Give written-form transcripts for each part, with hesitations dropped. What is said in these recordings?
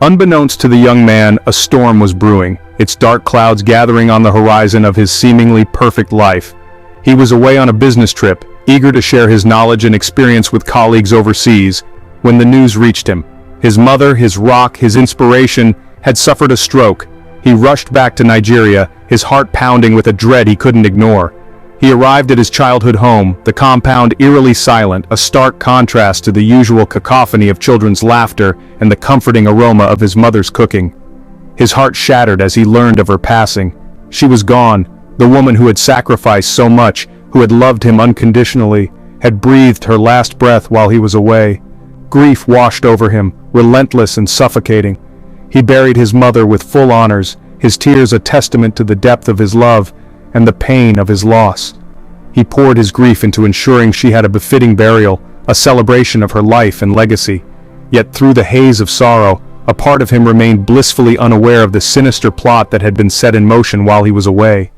Unbeknownst to the young man, a storm was brewing, its dark clouds gathering on the horizon of his seemingly perfect life. He was away on a business trip, eager to share his knowledge and experience with colleagues overseas, when the news reached him. His mother, his rock, his inspiration, had suffered a stroke. He rushed back to Nigeria, his heart pounding with a dread he couldn't ignore. He arrived at his childhood home, the compound eerily silent, a stark contrast to the usual cacophony of children's laughter and the comforting aroma of his mother's cooking. His heart shattered as he learned of her passing. She was gone, the woman who had sacrificed so much, who had loved him unconditionally, had breathed her last breath while he was away. Grief washed over him, relentless and suffocating. He buried his mother with full honors, his tears a testament to the depth of his love and the pain of his loss. He poured his grief into ensuring she had a befitting burial, a celebration of her life and legacy. Yet through the haze of sorrow, a part of him remained blissfully unaware of the sinister plot that had been set in motion while he was away.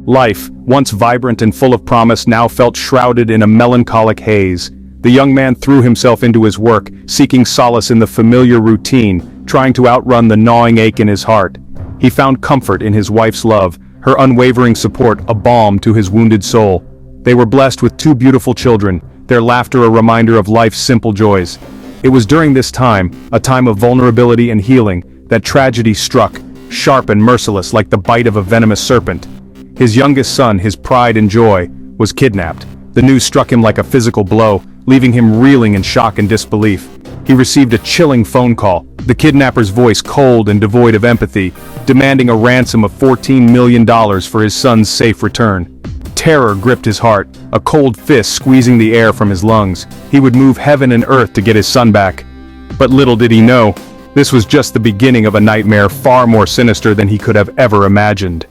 Life, once vibrant and full of promise, now felt shrouded in a melancholic haze. The young man threw himself into his work, seeking solace in the familiar routine, trying to outrun the gnawing ache in his heart. He found comfort in his wife's love, her unwavering support a balm to his wounded soul. They were blessed with two beautiful children, their laughter a reminder of life's simple joys. It was during this time, a time of vulnerability and healing, that tragedy struck, sharp and merciless like the bite of a venomous serpent. His youngest son, his pride and joy, was kidnapped. The news struck him like a physical blow, leaving him reeling in shock and disbelief. He received a chilling phone call, the kidnapper's voice cold and devoid of empathy, demanding a ransom of $14 million for his son's safe return. Terror gripped his heart, a cold fist squeezing the air from his lungs. He would move heaven and earth to get his son back. But little did he know, this was just the beginning of a nightmare far more sinister than he could have ever imagined.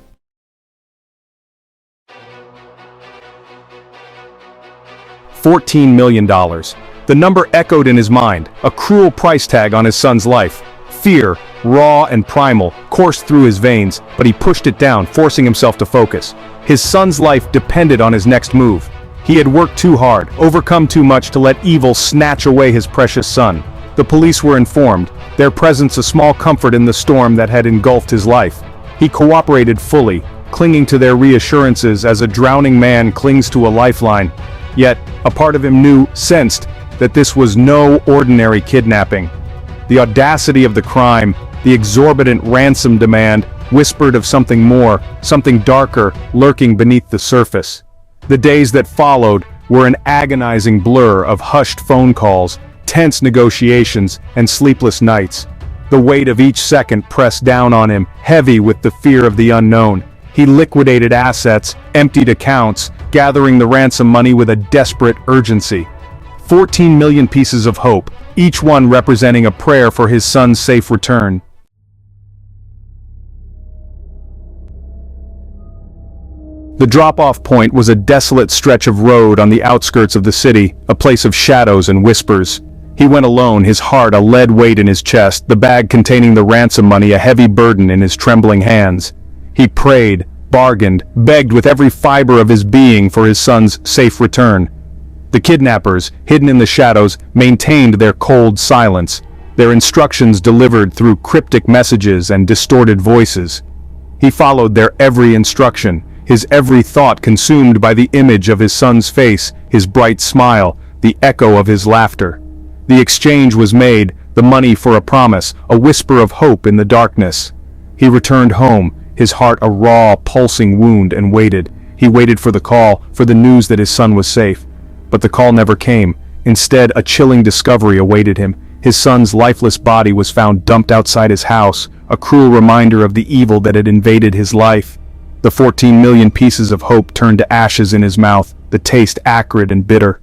$14 million. The number echoed in his mind, a cruel price tag on his son's life. Fear, raw and primal, coursed through his veins, but he pushed it down, forcing himself to focus. His son's life depended on his next move. He had worked too hard, overcome too much to let evil snatch away his precious son. The police were informed, their presence a small comfort in the storm that had engulfed his life. He cooperated fully, clinging to their reassurances as a drowning man clings to a lifeline. Yet, a part of him sensed that this was no ordinary kidnapping. The audacity of the crime, the exorbitant ransom demand, whispered of something more, something darker, lurking beneath the surface. The days that followed were an agonizing blur of hushed phone calls, tense negotiations, and sleepless nights. The weight of each second pressed down on him, heavy with the fear of the unknown. He liquidated assets, emptied accounts, gathering the ransom money with a desperate urgency. 14 million pieces of hope, each one representing a prayer for his son's safe return. The drop-off point was a desolate stretch of road on the outskirts of the city, a place of shadows and whispers. He went alone, his heart a lead weight in his chest, the bag containing the ransom money a heavy burden in his trembling hands. He prayed, bargained, begged with every fiber of his being for his son's safe return. The kidnappers, hidden in the shadows, maintained their cold silence, their instructions delivered through cryptic messages and distorted voices. He followed their every instruction, his every thought consumed by the image of his son's face, his bright smile, the echo of his laughter. The exchange was made, the money for a promise, a whisper of hope in the darkness. He returned home, his heart a raw, pulsing wound, and waited. He waited for the call, for the news that his son was safe. But the call never came. Instead, a chilling discovery awaited him. His son's lifeless body was found dumped outside his house, a cruel reminder of the evil that had invaded his life. The 14 million pieces of hope turned to ashes in his mouth, the taste acrid and bitter.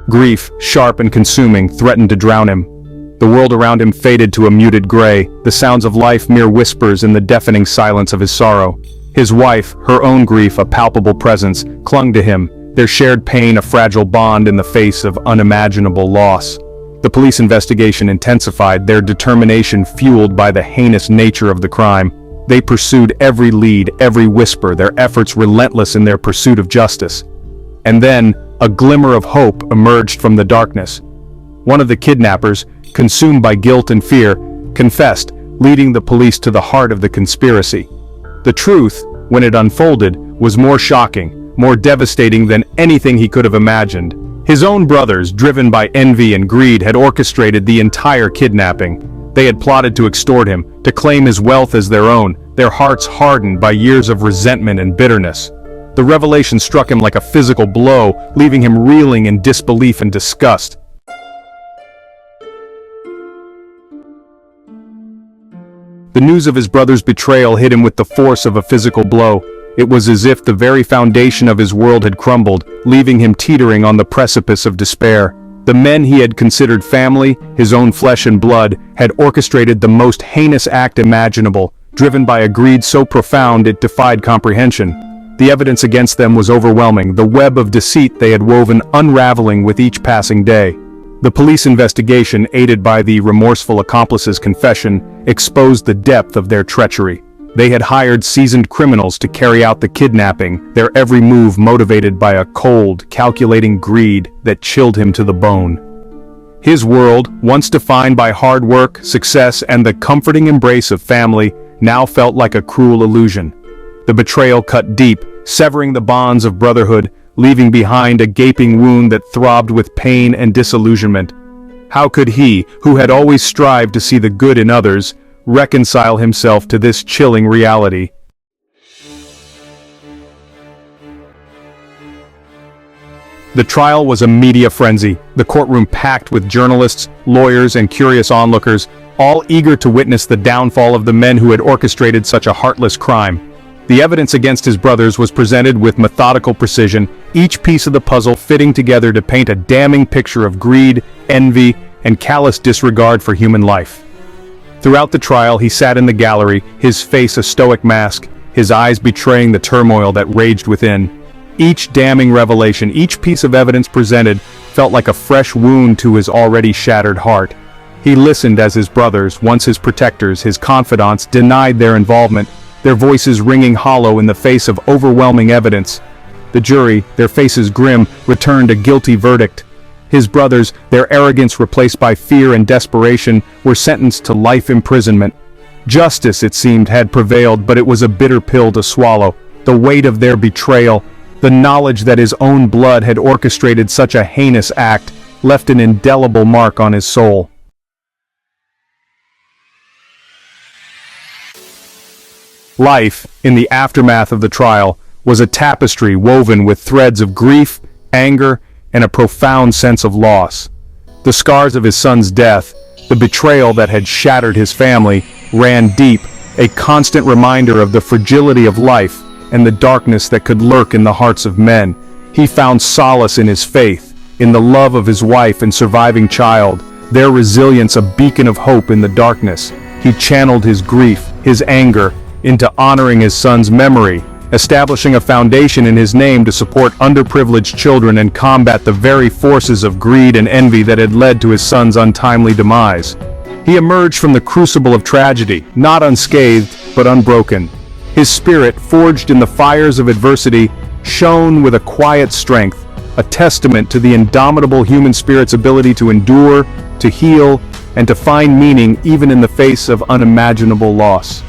Grief, sharp and consuming, threatened to drown him. The world around him faded to a muted gray, the sounds of life mere whispers in the deafening silence of his sorrow. His wife, her own grief a palpable presence, clung to him, their shared pain a fragile bond in the face of unimaginable loss. The police investigation intensified, their determination fueled by the heinous nature of the crime. They pursued every lead, every whisper, their efforts relentless in their pursuit of justice. And then, a glimmer of hope emerged from the darkness. One of the kidnappers, consumed by guilt and fear, confessed, leading the police to the heart of the conspiracy. The truth, when it unfolded, was more shocking, more devastating than anything he could have imagined. His own brothers, driven by envy and greed, had orchestrated the entire kidnapping. They had plotted to extort him, to claim his wealth as their own, their hearts hardened by years of resentment and bitterness. The revelation struck him like a physical blow, leaving him reeling in disbelief and disgust. The news of his brother's betrayal hit him with the force of a physical blow. It was as if the very foundation of his world had crumbled, leaving him teetering on the precipice of despair. The men he had considered family, his own flesh and blood, had orchestrated the most heinous act imaginable, driven by a greed so profound it defied comprehension. The evidence against them was overwhelming, the web of deceit they had woven unraveling with each passing day. The police investigation, aided by the remorseful accomplice's confession, exposed the depth of their treachery. They had hired seasoned criminals to carry out the kidnapping, their every move motivated by a cold, calculating greed that chilled him to the bone. His world, once defined by hard work, success, and the comforting embrace of family, now felt like a cruel illusion. The betrayal cut deep, severing the bonds of brotherhood, leaving behind a gaping wound that throbbed with pain and disillusionment. How could he, who had always strived to see the good in others, reconcile himself to this chilling reality? The trial was a media frenzy, the courtroom packed with journalists, lawyers, and curious onlookers, all eager to witness the downfall of the men who had orchestrated such a heartless crime. The evidence against his brothers was presented with methodical precision, each piece of the puzzle fitting together to paint a damning picture of greed, envy, and callous disregard for human life. Throughout the trial, he sat in the gallery, his face a stoic mask, his eyes betraying the turmoil that raged within. Each damning revelation, each piece of evidence presented, felt like a fresh wound to his already shattered heart. He listened as his brothers, once his protectors, his confidants, denied their involvement, their voices ringing hollow in the face of overwhelming evidence. The jury, their faces grim, returned a guilty verdict. His brothers, their arrogance replaced by fear and desperation, were sentenced to life imprisonment. Justice, it seemed, had prevailed, but it was a bitter pill to swallow. The weight of their betrayal, the knowledge that his own blood had orchestrated such a heinous act, left an indelible mark on his soul. Life, in the aftermath of the trial, was a tapestry woven with threads of grief, anger, and a profound sense of loss. The scars of his son's death, the betrayal that had shattered his family, ran deep, a constant reminder of the fragility of life and the darkness that could lurk in the hearts of men. He found solace in his faith, in the love of his wife and surviving child, their resilience a beacon of hope in the darkness. He channeled his grief, his anger, into honoring his son's memory, establishing a foundation in his name to support underprivileged children and combat the very forces of greed and envy that had led to his son's untimely demise. He emerged from the crucible of tragedy, not unscathed, but unbroken. His spirit, forged in the fires of adversity, shone with a quiet strength, a testament to the indomitable human spirit's ability to endure, to heal, and to find meaning even in the face of unimaginable loss.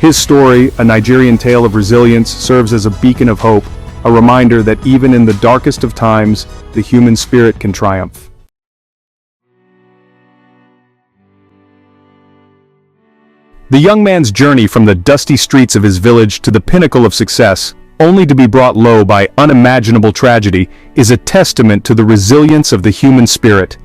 His story, a Nigerian tale of resilience, serves as a beacon of hope, a reminder that even in the darkest of times, the human spirit can triumph. The young man's journey from the dusty streets of his village to the pinnacle of success, only to be brought low by unimaginable tragedy, is a testament to the resilience of the human spirit.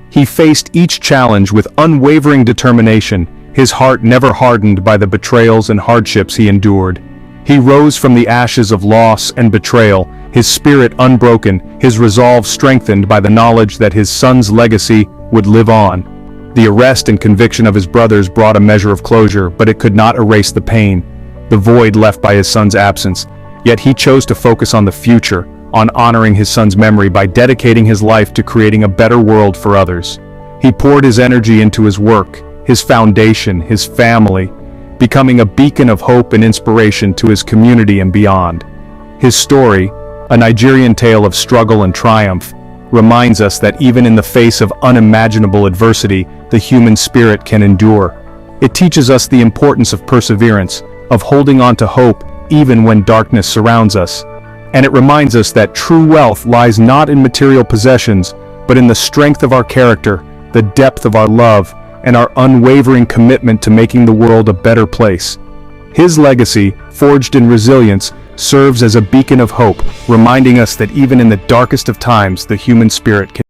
He faced each challenge with unwavering determination, his heart never hardened by the betrayals and hardships he endured. He rose from the ashes of loss and betrayal, his spirit unbroken, his resolve strengthened by the knowledge that his son's legacy would live on. The arrest and conviction of his brothers brought a measure of closure, but it could not erase the pain, the void left by his son's absence. Yet he chose to focus on the future, on honoring his son's memory by dedicating his life to creating a better world for others. He poured his energy into his work, his foundation, his family, becoming a beacon of hope and inspiration to his community and beyond. His story, a Nigerian tale of struggle and triumph, reminds us that even in the face of unimaginable adversity, the human spirit can endure. It teaches us the importance of perseverance, of holding on to hope even when darkness surrounds us. And it reminds us that true wealth lies not in material possessions, but in the strength of our character, the depth of our love, and our unwavering commitment to making the world a better place. His legacy, forged in resilience, serves as a beacon of hope, reminding us that even in the darkest of times, the human spirit can